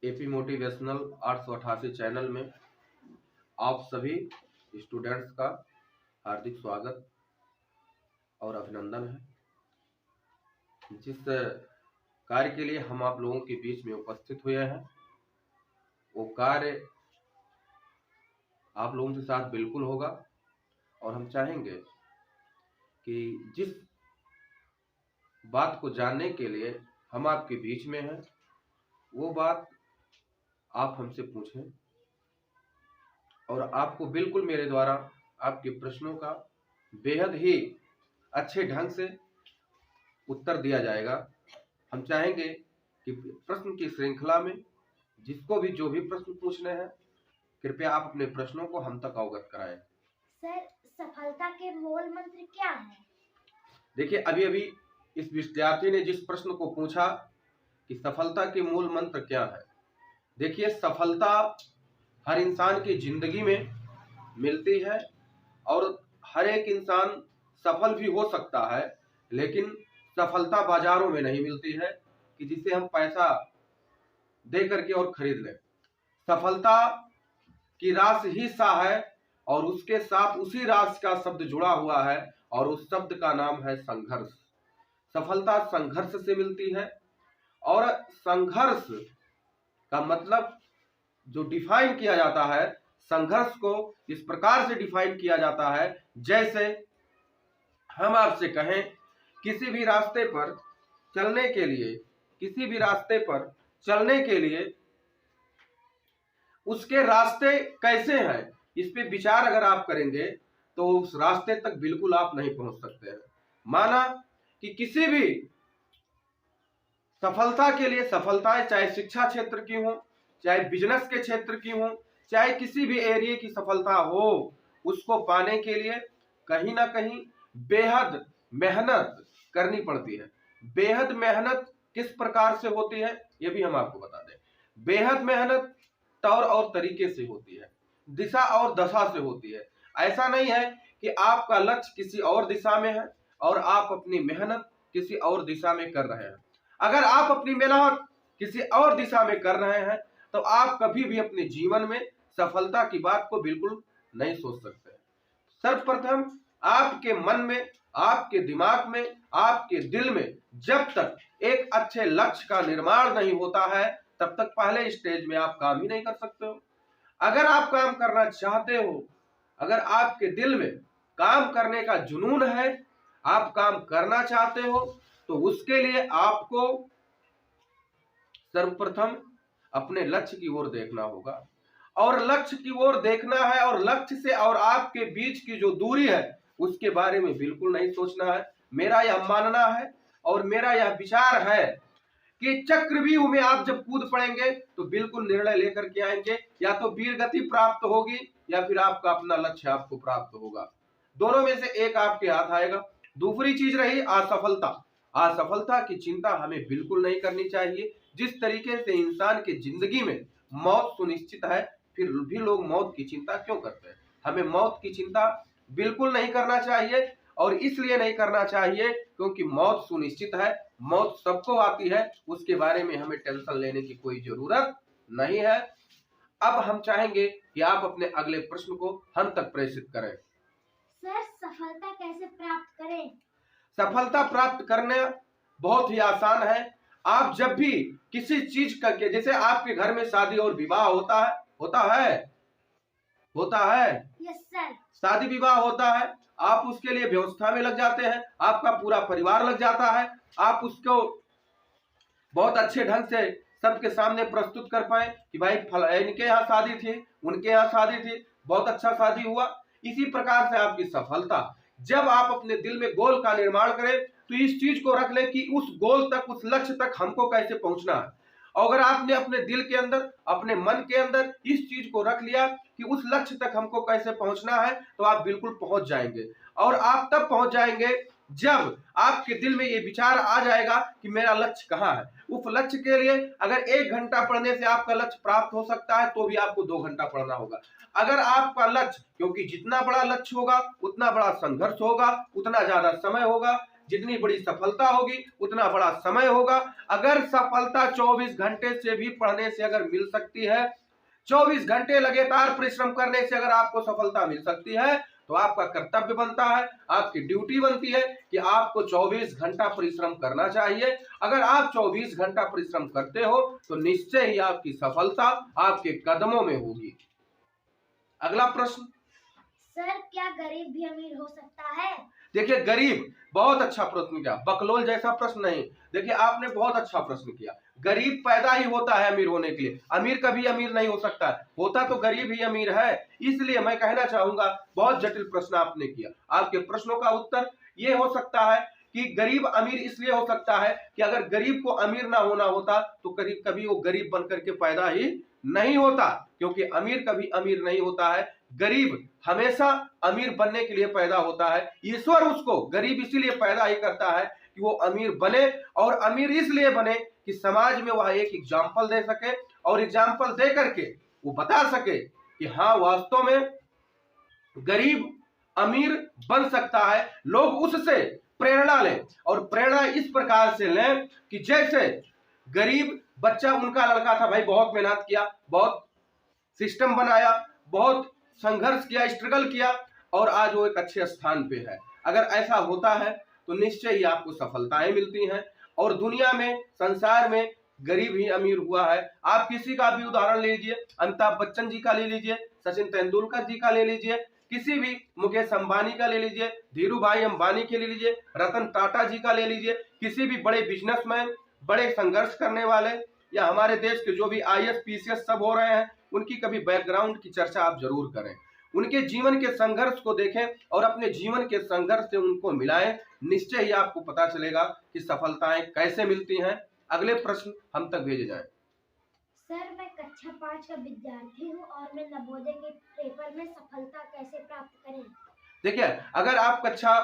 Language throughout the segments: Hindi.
एपी मोटिवेशनल 888 चैनल में आप सभी स्टूडेंट्स का हार्दिक स्वागत और अभिनंदन है। जिस कार्य के लिए हम आप लोगों के बीच में उपस्थित हुए हैं वो कार्य आप लोगों के साथ बिल्कुल होगा और हम चाहेंगे कि जिस बात को जानने के लिए हम आपके बीच में हैं वो बात आप हमसे पूछें और आपको बिल्कुल मेरे द्वारा आपके प्रश्नों का बेहद ही अच्छे ढंग से उत्तर दिया जाएगा। हम चाहेंगे कि प्रश्न की श्रृंखला में जिसको भी जो भी प्रश्न पूछने हैं कृपया आप अपने प्रश्नों को हम तक अवगत कराएं। सर, सफलता के मूल मंत्र क्या है? देखिए, अभी अभी इस विद्यार्थी ने जिस प्रश्न को पूछा कि सफलता के मूल मंत्र क्या है, देखिए सफलता हर इंसान की जिंदगी में मिलती है और हर एक इंसान सफल भी हो सकता है, लेकिन सफलता बाजारों में नहीं मिलती है कि जिसे हम पैसा दे करके और खरीद लें। सफलता की रास ही सा है और उसके साथ उसी रास का शब्द जुड़ा हुआ है और उस शब्द का नाम है संघर्ष। सफलता संघर्ष से मिलती है और संघर्ष का मतलब जो डिफाइन किया जाता है, संघर्ष को इस प्रकार से डिफाइन किया जाता है जैसे हम आपसे कहें किसी भी रास्ते पर चलने के लिए उसके रास्ते कैसे हैं इस पे विचार अगर आप करेंगे तो उस रास्ते तक बिल्कुल आप नहीं पहुंच सकते हैं। माना कि किसी भी सफलता के लिए सफलताएं चाहे शिक्षा क्षेत्र की हो, चाहे बिजनेस के क्षेत्र की हो, चाहे किसी भी एरिया की सफलता हो, उसको पाने के लिए कहीं ना कहीं बेहद मेहनत करनी पड़ती है। बेहद मेहनत किस प्रकार से होती है ये भी हम आपको बता दें। बेहद मेहनत तौर और तरीके से होती है, दिशा और दशा से होती है। ऐसा नहीं है कि आपका लक्ष्य किसी और दिशा में है और आप अपनी मेहनत किसी और दिशा में कर रहे हैं। अगर आप अपनी मेहनत किसी और दिशा में कर रहे हैं तो आप कभी भी अपने जीवन में सफलता की बात को बिल्कुल नहीं सोच सकते। सर्वप्रथम आपके मन में, आपके दिमाग में, आपके दिल में जब तक एक अच्छे लक्ष्य का निर्माण नहीं होता है तब तक पहले स्टेज में आप काम ही नहीं कर सकते हो। अगर आप काम करना चाहते हो, अगर आपके दिल में काम करने का जुनून है, आप काम करना चाहते हो, तो उसके लिए आपको सर्वप्रथम अपने लक्ष्य की ओर देखना होगा और लक्ष्य की ओर देखना है और लक्ष्य से और आपके बीच की जो दूरी है उसके बारे में बिल्कुल नहीं सोचना है। मेरा यह मानना है और मेरा यह विचार है कि चक्रव्यूह में आप जब कूद पड़ेंगे तो बिल्कुल निर्णय लेकर के आएंगे, या तो वीर गति प्राप्त होगी या फिर आपका अपना लक्ष्य आपको प्राप्त होगा। दोनों में से एक आपके हाथ आएगा। दूसरी चीज रही असफलता। असफलता की चिंता हमें बिल्कुल नहीं करनी चाहिए। जिस तरीके से इंसान की जिंदगी में मौत सुनिश्चित है, फिर भी लोग मौत की चिंता क्यों करते हैं? हमें मौत की चिंता बिल्कुल नहीं करना चाहिए और इसलिए नहीं करना चाहिए क्योंकि मौत सुनिश्चित है, मौत सबको आती है, उसके बारे में हमें टेंशन लेने की कोई जरूरत नहीं है। अब हम चाहेंगे कि आप अपने अगले प्रश्न को हम तक प्रेषित करें। सर, सफलता कैसे प्राप्त करें? सफलता प्राप्त करना बहुत ही आसान है। आप जब भी किसी चीज करके, जैसे आपके घर में शादी और विवाह होता है। Yes sir. शादी विवाह होता है, आप उसके लिए व्यवस्था में लग जाते हैं, आपका पूरा परिवार लग जाता है, आप उसको बहुत अच्छे ढंग से सबके सामने प्रस्तुत कर पाए कि भाई इनके यहाँ शादी थी, उनके यहाँ शादी थी, बहुत अच्छा शादी हुआ। इसी प्रकार से आपकी सफलता, जब आप अपने दिल में गोल का निर्माण करें तो इस चीज को रख ले कि उस गोल तक, उस लक्ष्य तक हमको कैसे पहुंचना है। अगर आपने अपने दिल के अंदर, अपने मन के अंदर इस चीज को रख लिया कि उस लक्ष्य तक हमको कैसे पहुंचना है तो आप बिल्कुल पहुंच जाएंगे। और आप तब पहुंच जाएंगे जब आपके दिल में ये विचार आ जाएगा कि मेरा लक्ष्य कहाँ है। उस लक्ष्य के लिए अगर 1 घंटा पढ़ने से आपका लक्ष्य प्राप्त हो सकता है तो भी आपको 2 घंटा पढ़ना होगा। अगर आपका लक्ष्य, क्योंकि जितना बड़ा लक्ष्य होगा उतना बड़ा संघर्ष होगा, उतना ज्यादा समय होगा, जितनी बड़ी सफलता होगी उतना बड़ा समय होगा। अगर सफलता 24 घंटे से भी पढ़ने से अगर मिल सकती है, 24 घंटे लगातार परिश्रम करने से अगर आपको सफलता मिल सकती है, तो आपका कर्तव्य बनता है, आपकी ड्यूटी बनती है कि आपको 24 घंटा परिश्रम करना चाहिए। अगर आप 24 घंटा परिश्रम करते हो तो निश्चय ही आपकी सफलता आपके कदमों में होगी। अगला प्रश्न, सर क्या गरीब भी अमीर हो सकता है? देखिए गरीब, बहुत अच्छा प्रश्न किया, बकलोल जैसा प्रश्न नहीं। देखिए आपने बहुत अच्छा प्रश्न किया। गरीब पैदा ही होता है अमीर होने के लिए, अमीर कभी अमीर नहीं हो सकता, होता तो गरीब ही अमीर है। इसलिए मैं कहना चाहूंगा बहुत जटिल प्रश्न आपने किया। आपके प्रश्नों का उत्तर ये हो सकता है कि गरीब अमीर इसलिए हो सकता है कि अगर गरीब को अमीर ना होना होता तो कभी वो गरीब बनकर के पैदा ही नहीं होता, क्योंकि अमीर कभी अमीर नहीं होता है, गरीब हमेशा अमीर बनने के लिए पैदा होता है। ईश्वर उसको गरीब इसीलिए पैदा ही करता है कि वो अमीर बने, और अमीर इसलिए बने कि समाज में वह एक एग्जाम्पल दे सके, और एग्जाम्पल दे करके वो बता सके कि हाँ वास्तव में गरीब अमीर बन सकता है, लोग उससे प्रेरणा लें। और प्रेरणा इस प्रकार से लें कि जैसे गरीब बच्चा, उनका लड़का था भाई, बहुत मेहनत किया, बहुत सिस्टम बनाया, बहुत संघर्ष किया, स्ट्रगल किया, और आज वो एक अच्छे स्थान पे है। अगर ऐसा होता है तो निश्चय ही आपको सफलताएं मिलती हैं। और दुनिया में, संसार में गरीब ही अमीर हुआ है। आप किसी का भी उदाहरण ले लीजिए, अमिताभ बच्चन जी का ले लीजिए, सचिन तेंदुलकर जी का ले लीजिए, किसी भी मुकेश अंबानी का ले लीजिए, धीरू भाई अंबानी के ले लीजिए, रतन टाटा जी का ले लीजिए, किसी भी बड़े बिजनेसमैन, बड़े संघर्ष करने वाले, या हमारे देश के जो भी IAS PCS सब हो रहे हैं, उनकी कभी बैकग्राउंड की चर्चा आप जरूर करें, उनके जीवन के संघर्ष को देखें और अपने जीवन के संघर्ष से उनको मिलाएं। निश्चय ही आपको पता चलेगा कि सफलताएं कैसे मिलती हैं। अगले प्रश्न हम तक भेजे जाएं। सर मैं कक्षा 5 का विद्यार्थी हूँ और मैं नवोदय के पेपर में सफलता कैसे प्राप्त करें? देखिए अगर आप कक्षा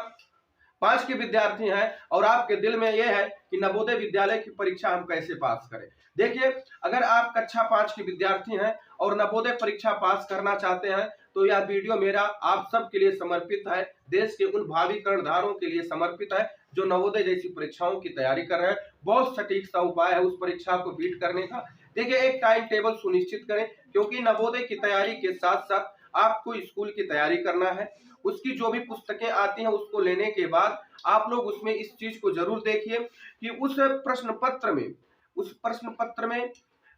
5 के विद्यार्थी हैं और आपके दिल में यह है कि नवोदय विद्यालय की परीक्षा हम कैसे पास करें, देखिए अगर आप कक्षा 5 के विद्यार्थी हैं और नवोदय परीक्षा पास करना चाहते हैं तो यह वीडियो मेरा आप सब के लिए समर्पित है, देश के उन भावी कर्णधारों के लिए समर्पित है जो नवोदय जैसी परीक्षाओं की तैयारी कर रहे हैं। बहुत सटीक सा उपाय है उस परीक्षा को बीट करने का। देखिए एक टाइम टेबल सुनिश्चित करें, क्योंकि नवोदय की तैयारी के साथ साथ आपको स्कूल की तैयारी करना है। उसकी जो भी पुस्तकें आती हैं उसको लेने के बाद आप लोग उसमें इस चीज को जरूर देखिए कि उस प्रश्न पत्र में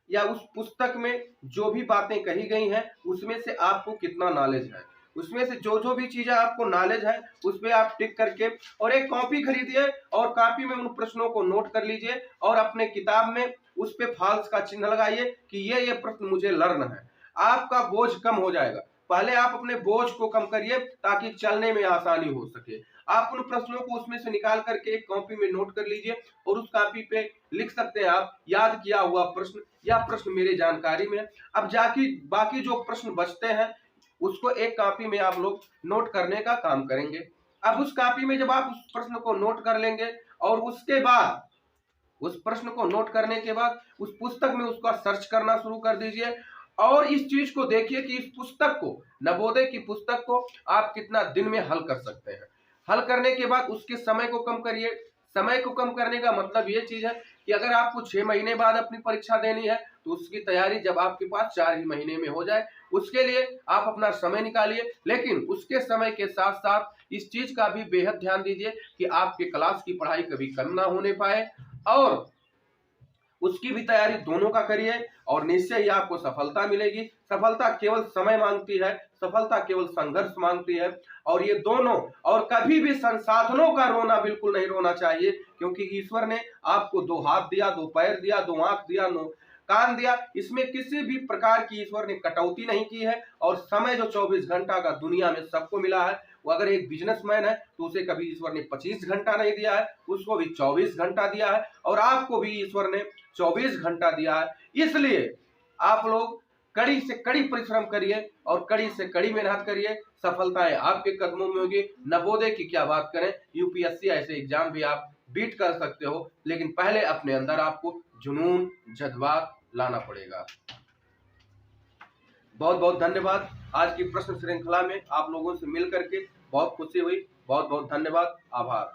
या उस पुस्तक में जो भी बातें कही गई हैं उसमें से आपको कितना नॉलेज है, उसमें से जो भी चीजें आपको नॉलेज है उस पर आप टिक करके और एक कॉपी खरीदिए और कॉपी में उन प्रश्नों को नोट कर लीजिए और अपने किताब में उस पे फॉल्स का चिन्ह लगाइए कि ये प्रश्न मुझे लर्न है। आपका बोझ कम हो जाएगा। पहले आप अपने बोझ को कम करिए ताकि चलने में आसानी हो सके। आप उन प्रश्नों को उसमें से निकाल करके एक कॉपी में नोट कर लीजिए और उस कॉपी पे लिख सकते हैं आप याद किया हुआ प्रश्न या प्रश्न मेरे जानकारी में। अब जाके बाकी जो प्रश्न बचते हैं उसको एक कॉपी में आप लोग नोट करने का काम करेंगे। अब उस कॉपी में जब आप उस प्रश्न को नोट कर लेंगे और उसके बाद उस प्रश्न को नोट करने के बाद उस पुस्तक में उसका सर्च करना शुरू कर दीजिए और इस चीज को देखिए कि इस पुस्तक को, नवोदय की पुस्तक को आप कितना दिन में हल कर सकते हैं। हल करने के बाद उसके समय को कम करिए। समय को कम करने का मतलब ये चीज है कि अगर आपको 6 महीने बाद अपनी परीक्षा देनी है तो उसकी तैयारी जब आपके पास 4 ही महीने में हो जाए, उसके लिए आप अपना समय निकालिए। लेकिन उसके समय के साथ साथ इस चीज का भी बेहद ध्यान दीजिए कि आपके क्लास की पढ़ाई कभी कम ना होने पाए और उसकी भी तैयारी दोनों का करिए और निश्चय ही आपको सफलता मिलेगी। सफलता केवल समय मांगती है, सफलता केवल संघर्ष मांगती है और ये दोनों, और कभी भी संसाधनों का रोना बिल्कुल नहीं रोना चाहिए, क्योंकि ईश्वर ने आपको 2 हाथ दिया, 2 पैर दिया, 2 आंख दिया, 9 कान दिया। इसमें किसी भी प्रकार की ईश्वर ने कटौती नहीं की है। और समय जो 24 घंटा का दुनिया में सबको मिला है, वो अगर एक बिजनेसमैन है तो उसे कभी ईश्वर ने 25 घंटा नहीं दिया है, उसको भी 24 घंटा दिया है और आपको भी ईश्वर ने 24 घंटा दिया है। इसलिए आप लोग कड़ी से कड़ी परिश्रम करिए और कड़ी से कड़ी मेहनत करिए, सफलताएं आपके कदमों में होगी। नवोदय की क्या बात करें, यूपीएससी ऐसे एग्जाम भी आप बीट कर सकते हो, लेकिन पहले अपने अंदर आपको जुनून, जज्बात लाना पड़ेगा। बहुत बहुत धन्यवाद। आज की प्रश्न श्रृंखला में आप लोगों से मिल करके बहुत खुशी हुई। बहुत बहुत धन्यवाद, आभार।